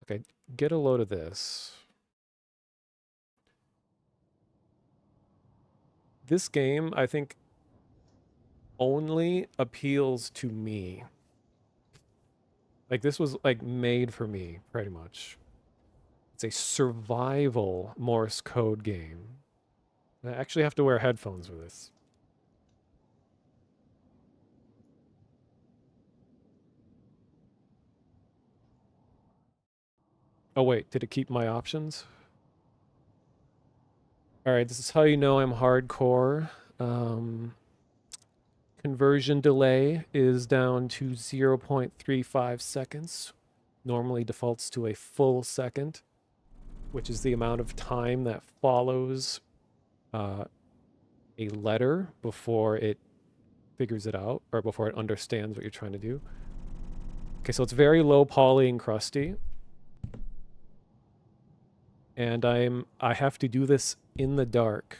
Okay, get a load of this. This game, I think, only appeals to me. Like, this was, like, made for me, pretty much. It's a survival Morse code game. I actually have to wear headphones for this. Oh, wait, did it keep my options? All right, this is how you know I'm hardcore. Conversion delay is down to 0.35 seconds. Normally defaults to a full second, which is the amount of time that follows a letter before it figures it out or before it understands what you're trying to do. Okay, so it's very low poly and crusty. And I have to do this in the dark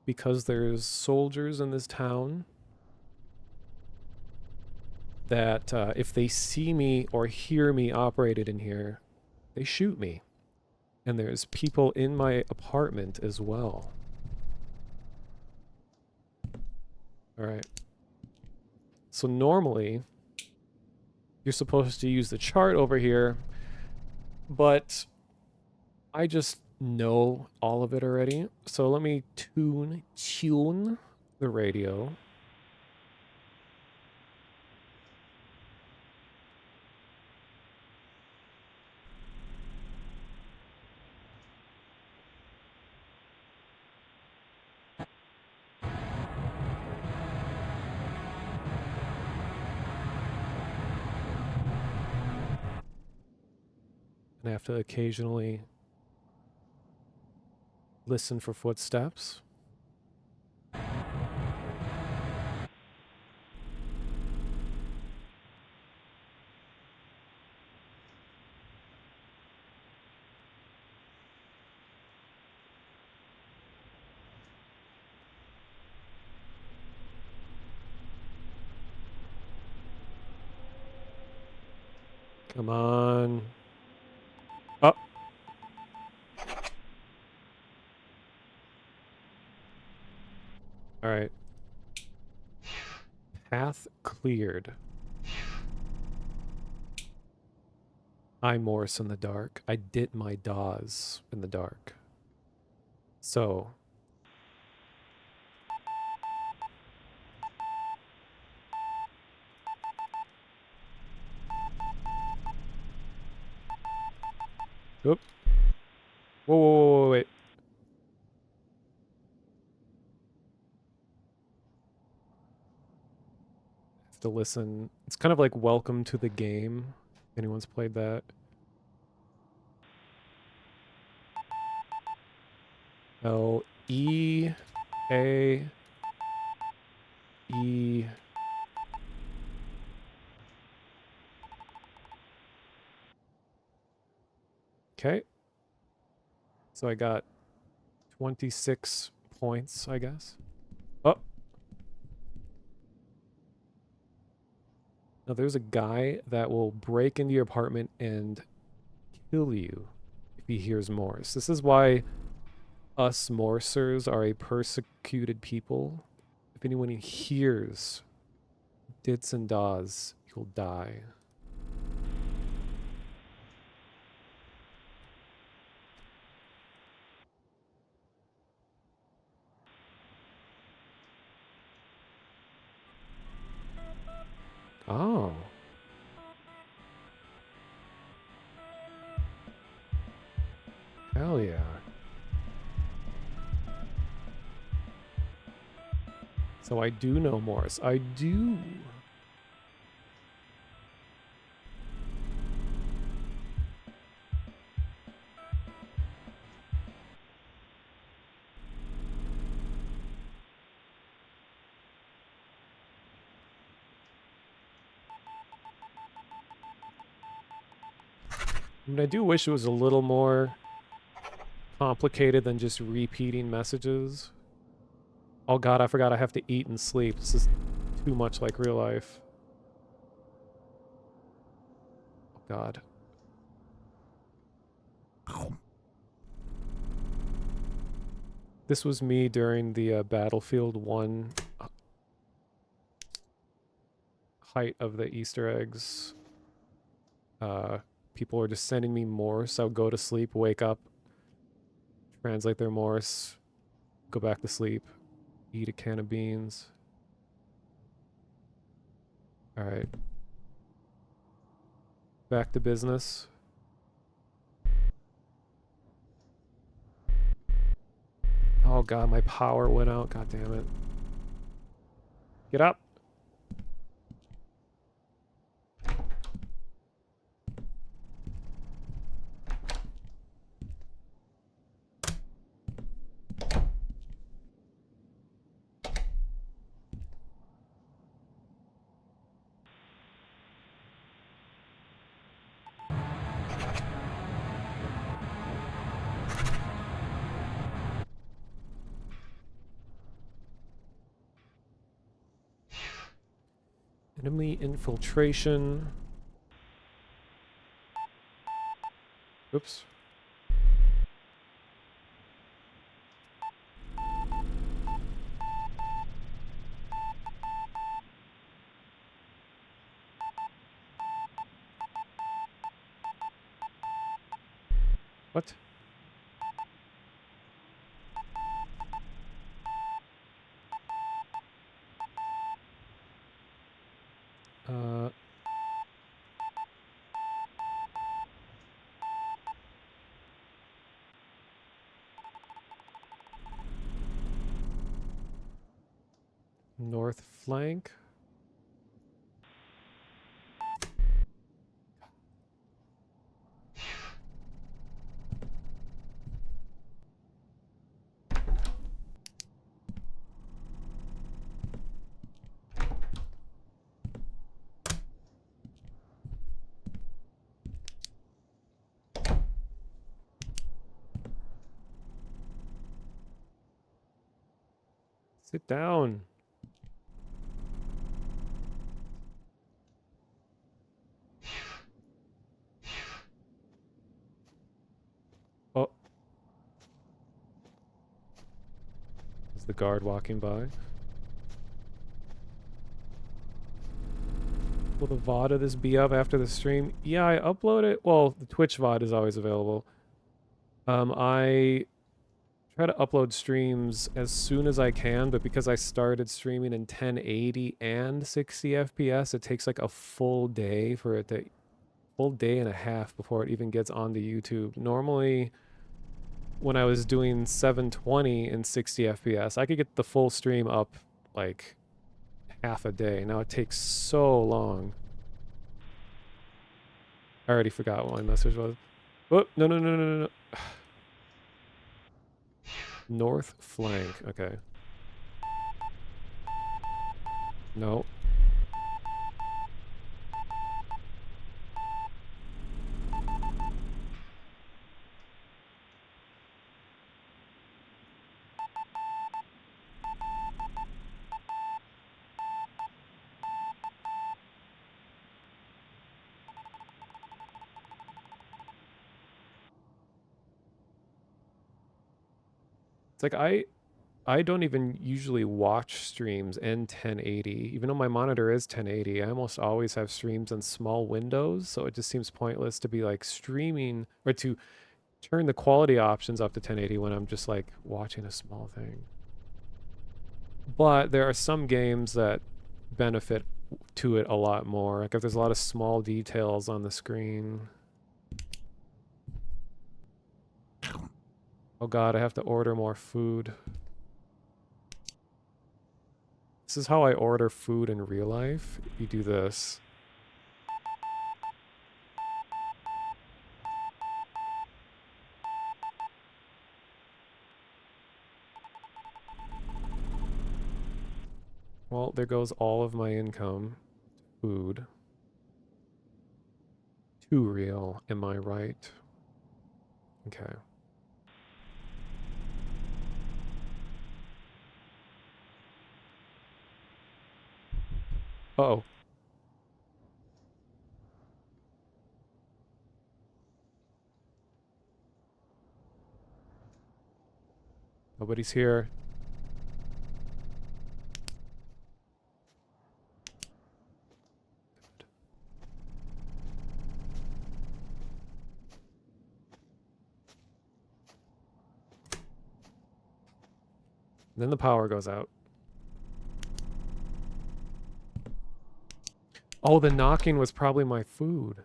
because there's soldiers in this town that if they see me or hear me operated in here, they shoot me. And there's people in my apartment as well. All right. So normally, you're supposed to use the chart over here, but I just know all of it already. So let me tune the radio. And I have to occasionally listen for footsteps. Come on. Oh. All right. Path cleared. I morse in the dark. I did my DAWs in the dark. So. Oop. Whoa, whoa, whoa, wait. Have to listen. It's kind of like Welcome to the Game. Anyone's played that? L E A E. Okay. So I got 26 points, I guess. Oh. Now there's a guy that will break into your apartment and kill you if he hears Morse. This is why us Morsers are a persecuted people. If anyone hears dits and dahs, you'll die. Oh. Hell yeah. So I do know Morse. I do. I mean, I do wish it was a little more complicated than just repeating messages. Oh god, I forgot I have to eat and sleep. This is too much like real life. Oh god. This was me during the Battlefield 1 height of the Easter eggs. People were just sending me morse. I would go to sleep, wake up, translate their morse, go back to sleep, eat a can of beans. All right. Back to business. Oh god, my power went out. God damn it. Get up. Enemy infiltration. Oops. What? Uh... North flank. Sit down. Oh. Is the guard walking by? Will the VOD of this be up after the stream? Yeah, I upload it. Well, the Twitch VOD is always available. I try to upload streams as soon as I can, but because I started streaming in 1080 and 60 FPS, it takes like a full day for it to, full day and a half before it even gets onto YouTube. Normally, when I was doing 720 and 60 FPS, I could get the full stream up like half a day. Now it takes so long. I already forgot what my message was. Oh, no, no, no, no, no, no. North flank. Okay. No. It's like I don't even usually watch streams in 1080. Even though my monitor is 1080, I almost always have streams in small windows, so it just seems pointless to be like streaming or to turn the quality options up to 1080 when I'm just like watching a small thing. But there are some games that benefit to it a lot more. Like if there's a lot of small details on the screen. Oh god, I have to order more food. This is how I order food in real life. You do this. Well, there goes all of my income. Food. Too real, am I right? Okay. Uh-oh. Nobody's here. Then the power goes out. Oh, the knocking was probably my food.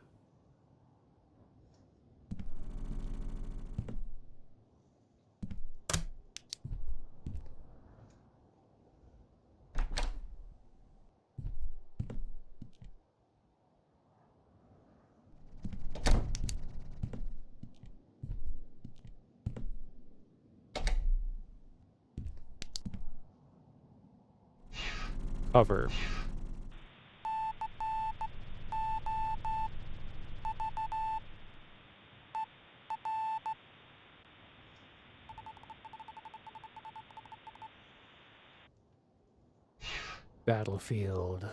Cover. Battlefield.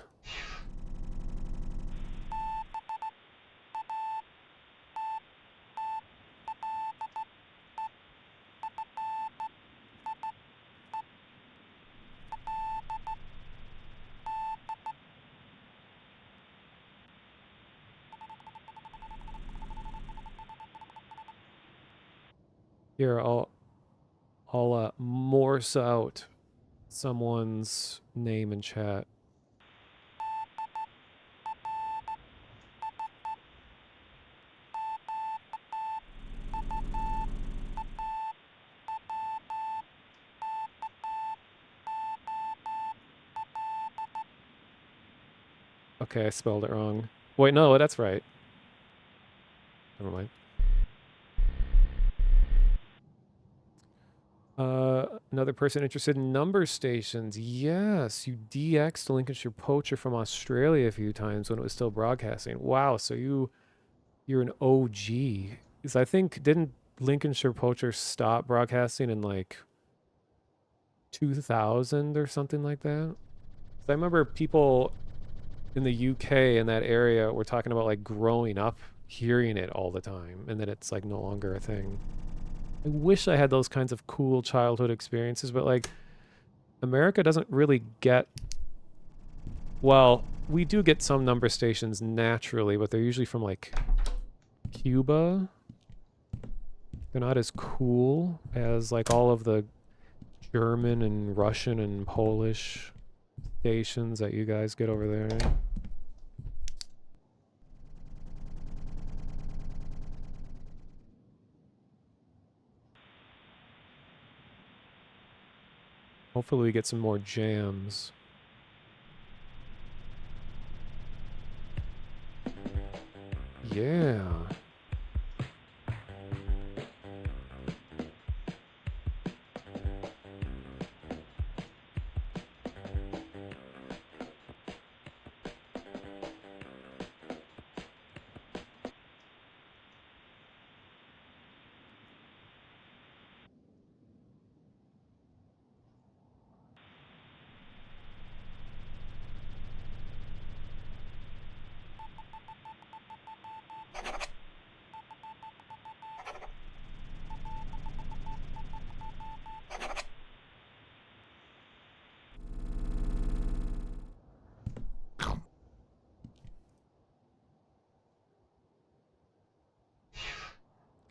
Here, I'll morse out someone's name in chat. Okay, I spelled it wrong. Wait, no, that's right. Never mind. Another person interested in number stations. Yes, you DX'd Lincolnshire Poacher from Australia a few times when it was still broadcasting. Wow, so you're an OG. Because I think didn't Lincolnshire Poacher stop broadcasting in like 2000 or something like that? 'Cause I remember people in the UK in that area were talking about like growing up hearing it all the time and then it's like no longer a thing. I wish I had those kinds of cool childhood experiences, but like America doesn't really get, well, we do get some number stations naturally, but they're usually from like Cuba. They're not as cool as like all of the German and Russian and Polish stations that you guys get over there. Hopefully we get some more jams. Yeah.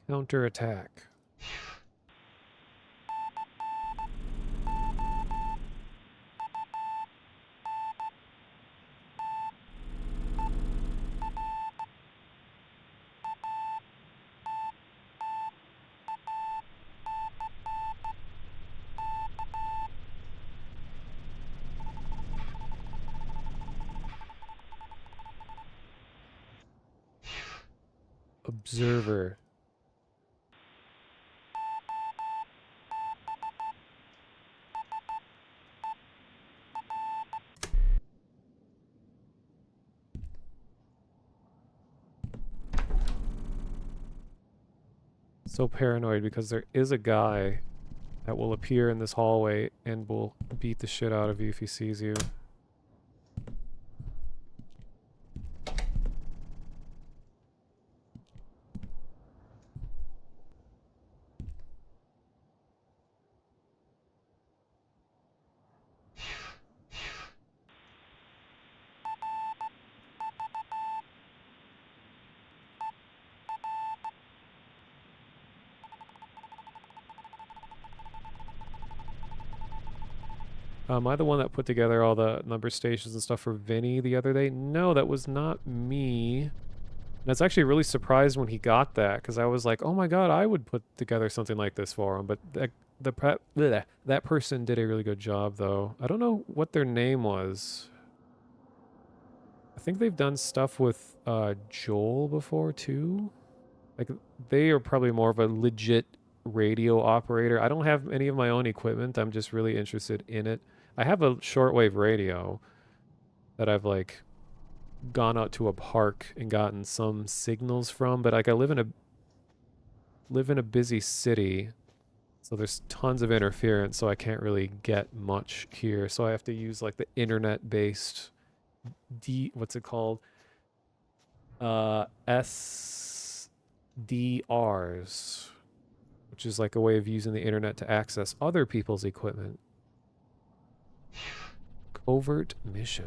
Counterattack. Observer. So paranoid because there is a guy that will appear in this hallway and will beat the shit out of you if he sees you. Am I the one that put together all the number stations and stuff for Vinny the other day? No, that was not me. And I was actually really surprised when he got that, because I was like, oh my god, I would put together something like this for him. But that person did a really good job, though. I don't know what their name was. I think they've done stuff with Joel before, too. Like, they are probably more of a legit radio operator. I don't have any of my own equipment. I'm just really interested in it. I have a shortwave radio that I've like gone out to a park and gotten some signals from, but like I live in a busy city, so there's tons of interference, so I can't really get much here. So I have to use like the internet based what's it called? SDRs, which is like a way of using the internet to access other people's equipment. Covert mission.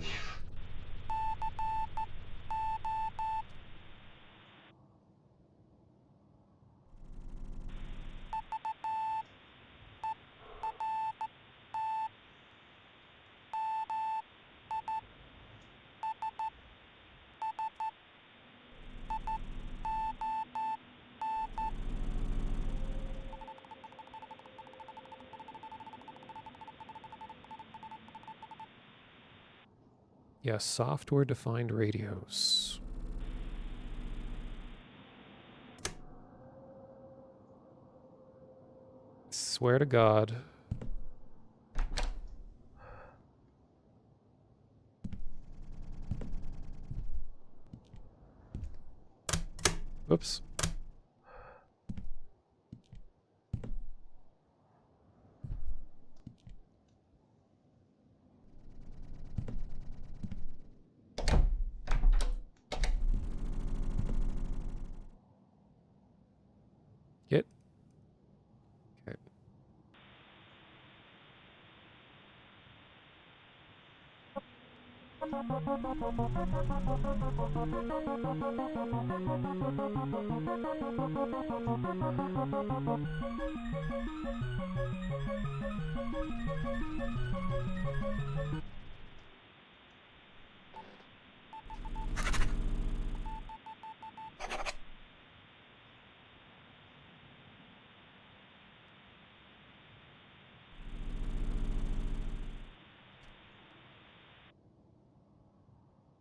Yeah, software defined radios. Swear to God. Oops. Get. Okay.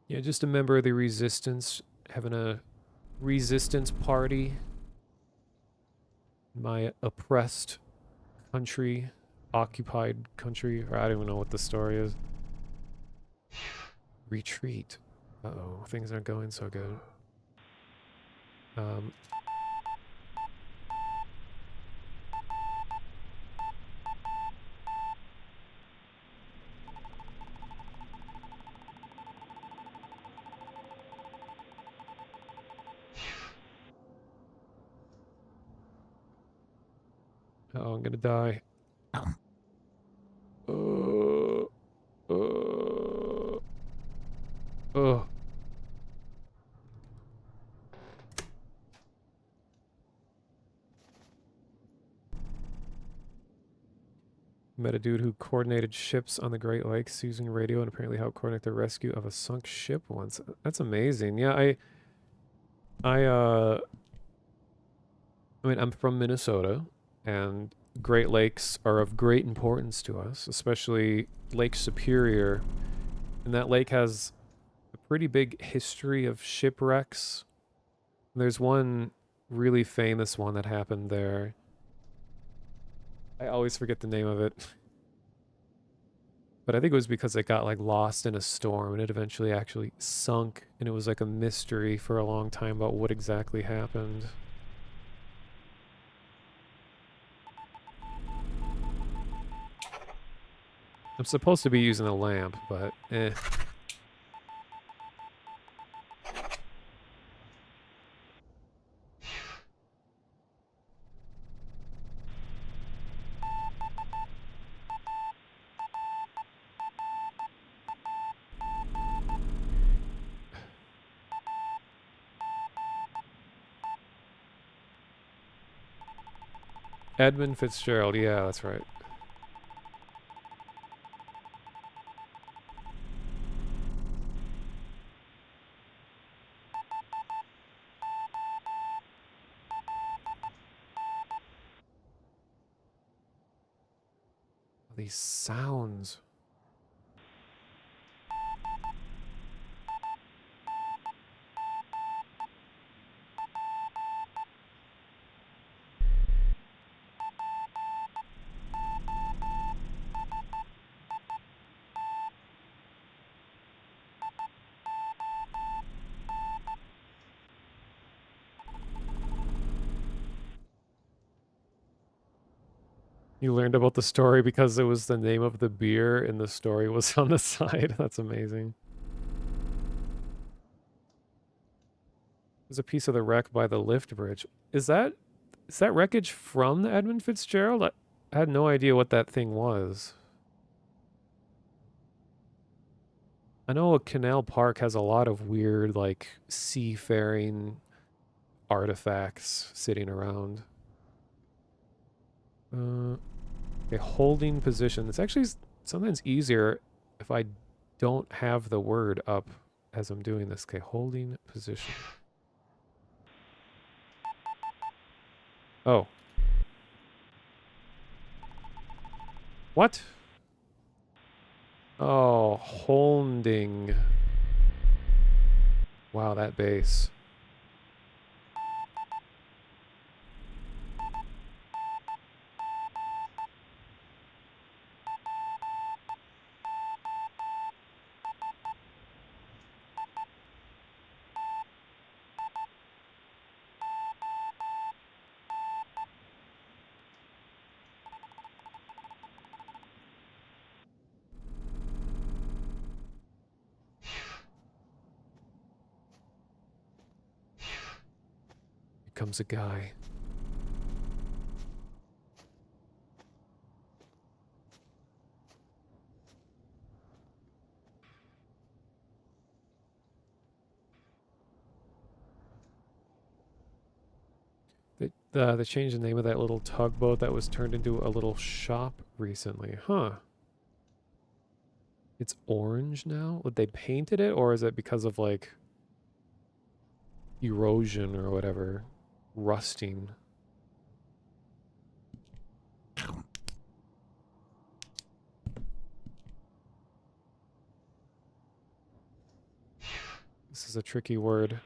Yeah, just a member of the resistance having a resistance party in my oppressed country, occupied country, or I don't even know what the story is. Retreat. Uh-oh, things aren't going so good. Um, oh, I'm gonna die. Uh, oh. Met a dude who coordinated ships on the Great Lakes using radio and apparently helped coordinate the rescue of a sunk ship once. That's amazing. Yeah, I I mean, I'm from Minnesota, and Great Lakes are of great importance to us, especially Lake Superior. And that lake has a pretty big history of shipwrecks. There's one really famous one that happened there. I always forget the name of it. But I think it was because it got like lost in a storm and it eventually actually sunk, and it was like a mystery for a long time about what exactly happened. I'm supposed to be using a lamp, but eh. Edmund Fitzgerald, yeah, that's right. these sounds? You learned about the story because it was the name of the beer and the story was on the side. That's amazing. There's a piece of the wreck by the lift bridge. Is that wreckage from the Edmund Fitzgerald? I had no idea what that thing was. I know a canal park has a lot of weird, like, seafaring artifacts sitting around. A holding position. It's actually sometimes easier if I don't have the word up as I'm doing this. Okay, holding position. Oh. What? Oh, holding. Wow, that bass. Here comes a guy. They changed the name of that little tugboat that was turned into a little shop recently. Huh. It's orange now? Would they painted it, or is it because of, like, erosion or whatever? Rusting. This is a tricky word.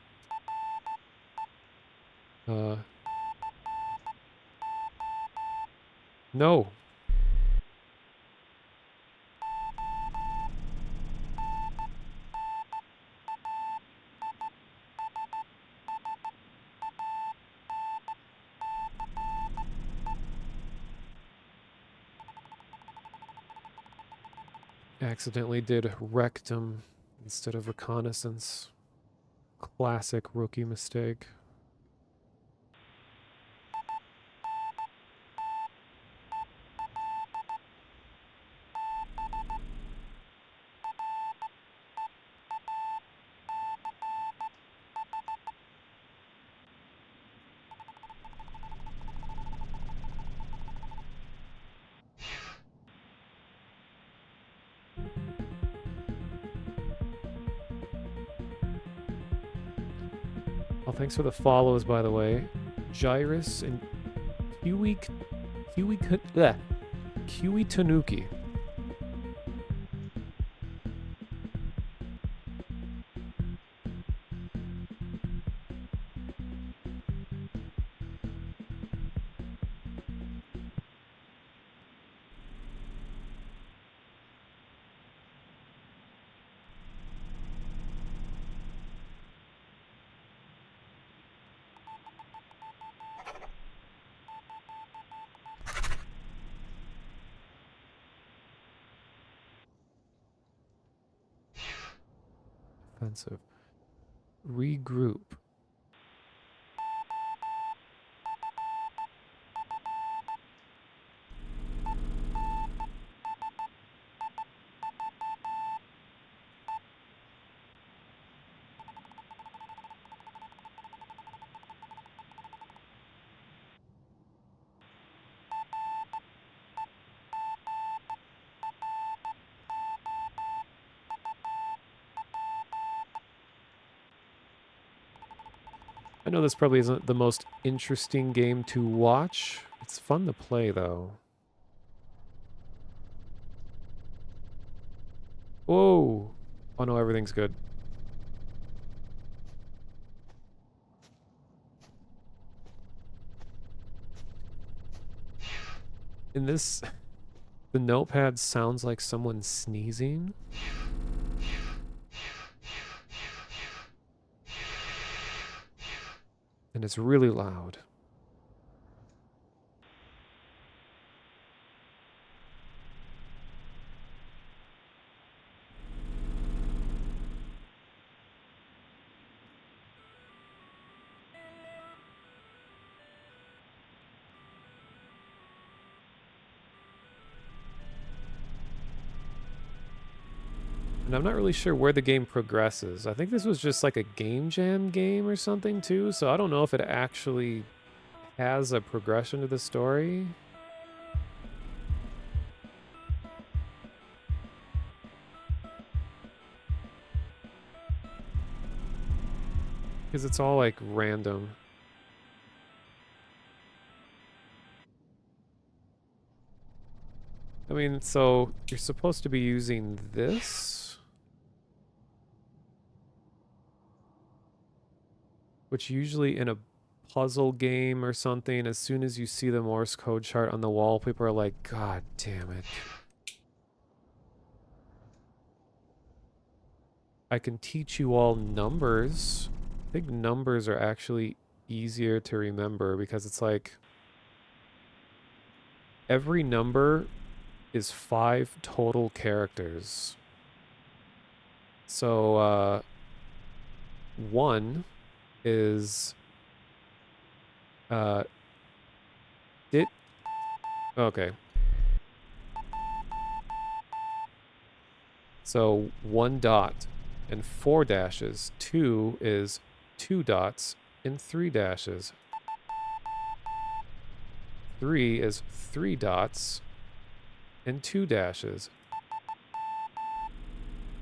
No. Accidentally did rectum instead of reconnaissance. Classic rookie mistake. Well, thanks for the follows, by the way. Gyrus and Kiwi Tanuki. Offensive. Regroup. I know this probably isn't the most interesting game to watch. It's fun to play, though. Whoa. Oh no, everything's good. In this, the notepad sounds like someone sneezing. And it's really loud. And I'm not really sure where the game progresses. I think this was just like a game jam game or something too, so I don't know if it actually has a progression to the story. Because it's all like random. I mean, so you're supposed to be using this, which usually in a puzzle game or something, as soon as you see the Morse code chart on the wall, people are like, God damn it. I can teach you all numbers. I think numbers are actually easier to remember because it's like every number is 5 total characters. So, 1 is, uh, it, okay. So 1 dot and 4 dashes. 2 is 2 dots and 3 dashes. 3 is 3 dots and 2 dashes.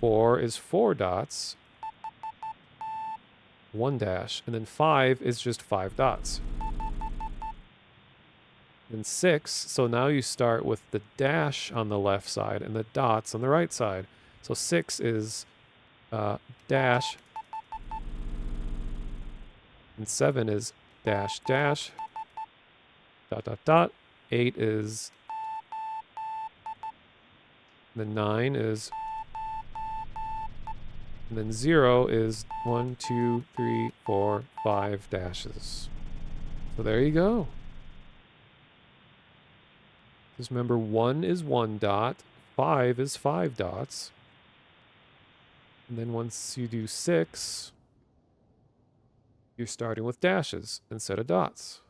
4 is 4 dots, 1 dash, and then 5 is just 5 dots. And 6, so now you start with the dash on the left side and the dots on the right side. So 6 is dash, and 7 is dash dash, dot dot dot. 8 is, the 9 is, and then 0 is 1, 2, 3, 4, 5 dashes. So there you go. Just remember 1 is 1 dot, 5 is 5 dots. And then once you do 6, you're starting with dashes instead of dots.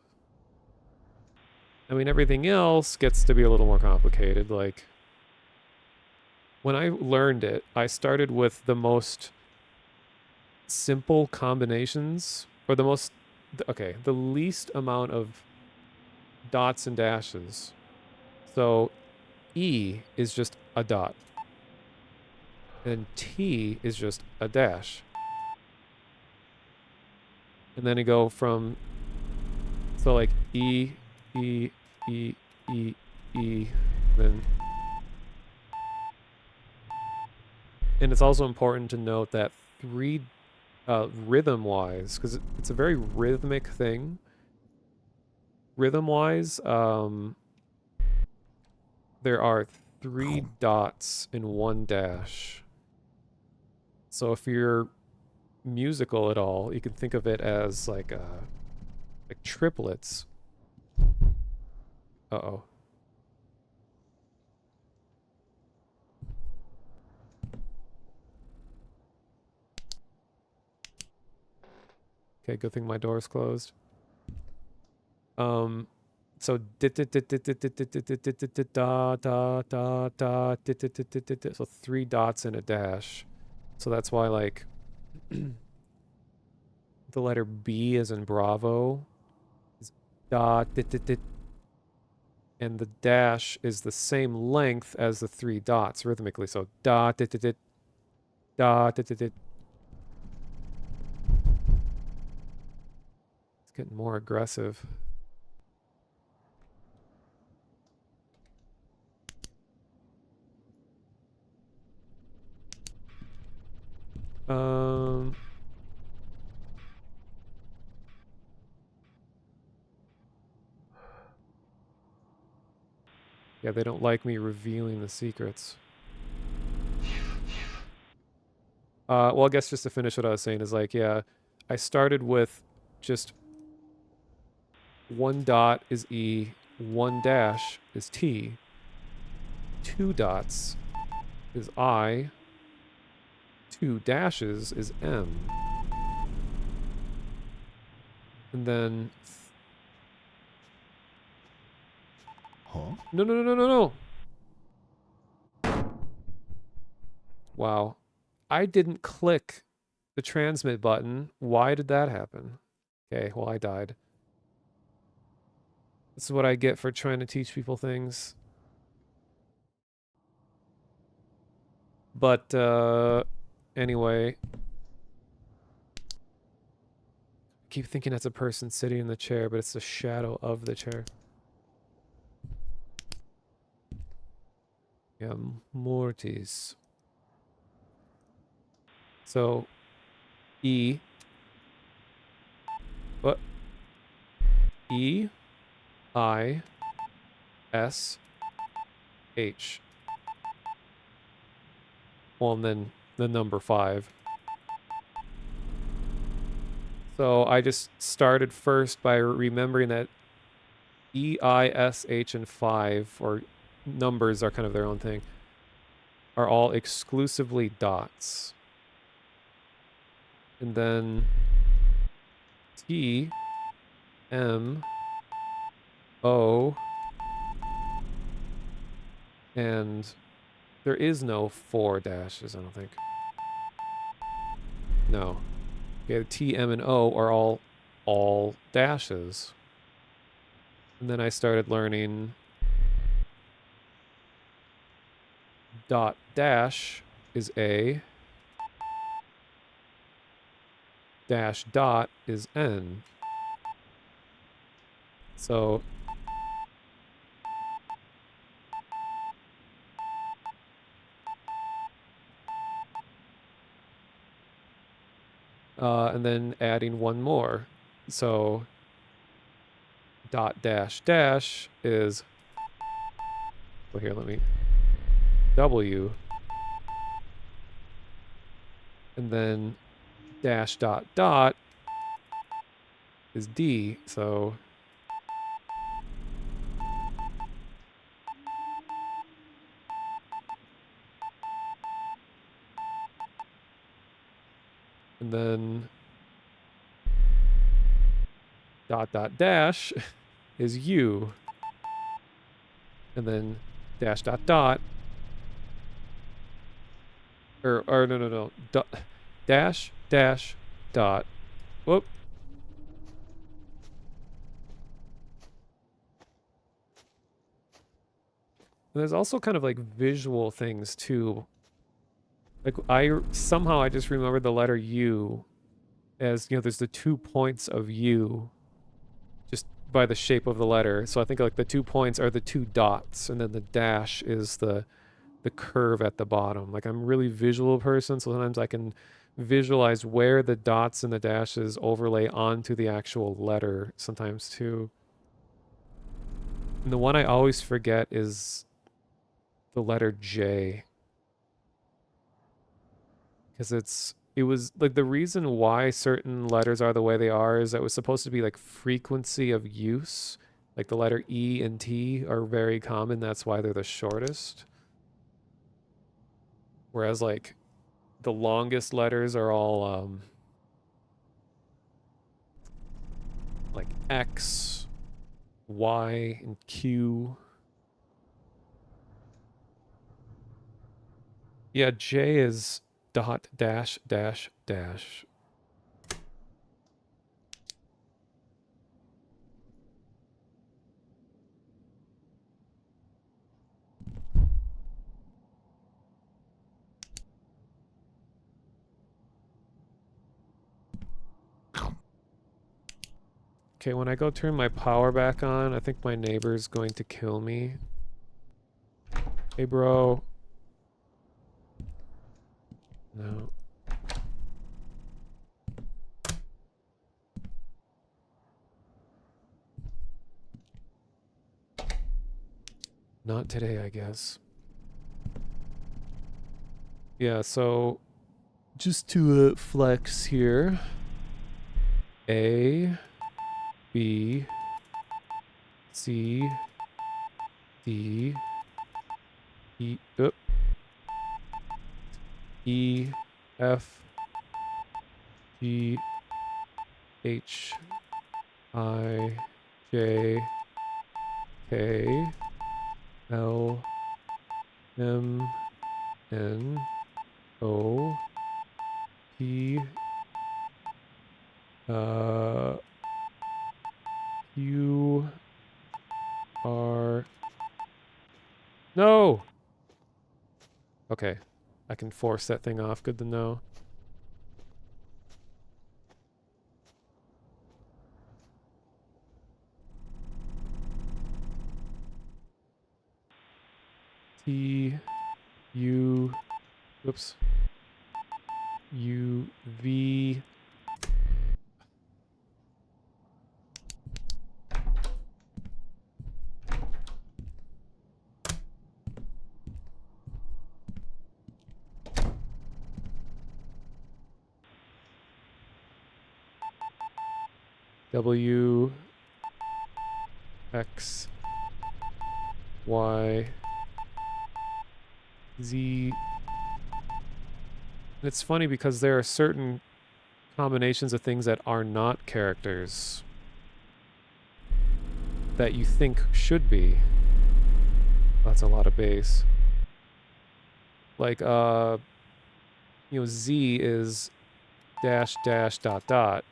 I mean, everything else gets to be a little more complicated. Like, when I learned it, I started with the most simple combinations, or the most, okay, the least amount of dots and dashes. So E is just a dot, and T is just a dash. And then you go from, so like E, E, E, E, E, then. And it's also important to note that rhythm-wise, because it's a very rhythmic thing. Rhythm-wise, there are 3 dots in 1 dash. So if you're musical at all, you can think of it as like triplets. Uh-oh. Okay, good thing my door's closed. So so 3 dots and a dash. So that's why like the letter B as in Bravo is da dit dit dit, and the dash is the same length as the 3 dots rhythmically. So da dit dit dit, da dit dit dit. It's getting more aggressive. Um, yeah, they don't like me revealing the secrets. Well, I guess just to finish what I was saying is like, yeah, I started with just one dot is E, one dash is T, two dots is I, two dashes is M. And then... Huh? No, no, no, no, no, no! Wow. I didn't click the transmit button. Why did that happen? Okay, well, I died. This is what I get for trying to teach people things. But, anyway. I keep thinking that's a person sitting in the chair, but it's the shadow of the chair. Yeah, Mortis. So, E. What? E. I. S. H. Well, and then the number 5. So I just started first by remembering that E, I, S, H, and 5, or numbers are kind of their own thing, are all exclusively dots. And then T, M, O, and there is no 4 dashes, I don't think. No. Okay, T, M, and O are all dashes. And then I started learning dot dash is A, dash dot is N. So and then adding one more. So dot dash dash is, well, here, let me, W, and then dash dot dot is D, so and then dot dot dash is U, and then dash dot dot, or no, no, no, dash dash dot, whoop. And there's also kind of like visual things too. Like somehow I just remember the letter U as, you know, there's the 2 points of U just by the shape of the letter. So I think like the 2 points are the 2 dots, and then the dash is the curve at the bottom. Like I'm a really visual person, so sometimes I can visualize where the dots and the dashes overlay onto the actual letter sometimes too. And the one I always forget is the letter J. Because it was like the reason why certain letters are the way they are is that it was supposed to be like frequency of use. Like the letter E and T are very common, that's why they're the shortest. Whereas like the longest letters are all like X, Y, and Q. Yeah, J is dot dash dash dash. Okay, when I go turn my power back on, I think my neighbor's going to kill me. Hey, bro. No. Not today, I guess. Yeah, so just to flex here. A, B, C, D, E, E, F, G, H, I, J, K, L, M, N, O, P, uh, Q, R. No! Okay. I can force that thing off. Good to know. T, U, whoops. U, V. W, X, Y, Z. And it's funny because there are certain combinations of things that are not characters that you think should be. That's a lot of bass. Like, Z is dash dash dot dot,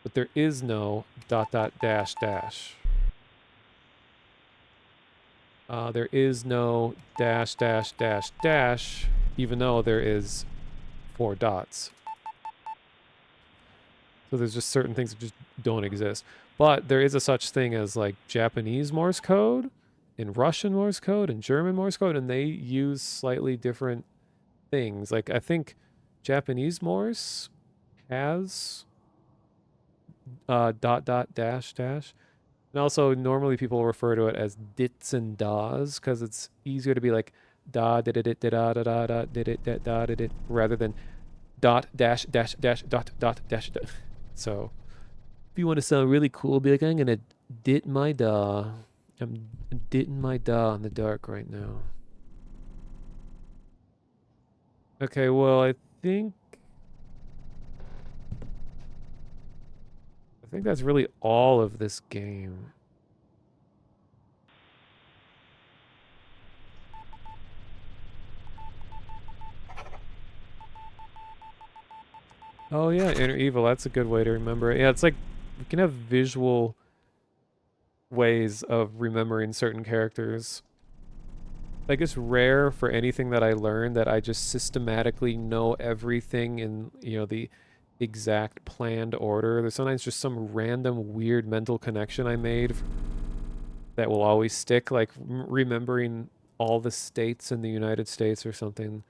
but there is no dot dot dash dash. There is no dash dash dash dash, even though there is 4 dots. So there's just certain things that just don't exist. But there is a such thing as like Japanese Morse code, and Russian Morse code, and German Morse code, and they use slightly different things. Like I think Japanese Morse has dot dot dash dash. And also normally people refer to it as dits and das because it's easier to be like da da da da da da da da da da da da da rather than dot dash dash dash dot dot dash dash. So if you want to sound really cool, be like, I'm gonna dit my da. I'm ditting my da in the dark right now. Okay, well I think that's really all of this game. Oh yeah, inner evil. That's a good way to remember it. Yeah, it's like we can have visual ways of remembering certain characters. Like it's rare for anything that I learn that I just systematically know everything in, the exact planned order. There's sometimes just some random weird mental connection I made that will always stick, like remembering all the states in the United States or something.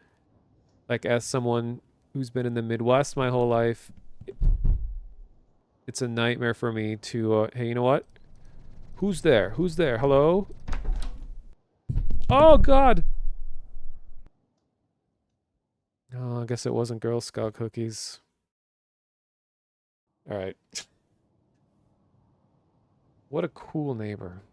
Like as someone who's been in the Midwest my whole life, it's a nightmare for me to hey, you know what? Who's there? Who's there? Hello? Oh god. Oh, I guess it wasn't Girl Scout cookies. All right. What a cool neighbor.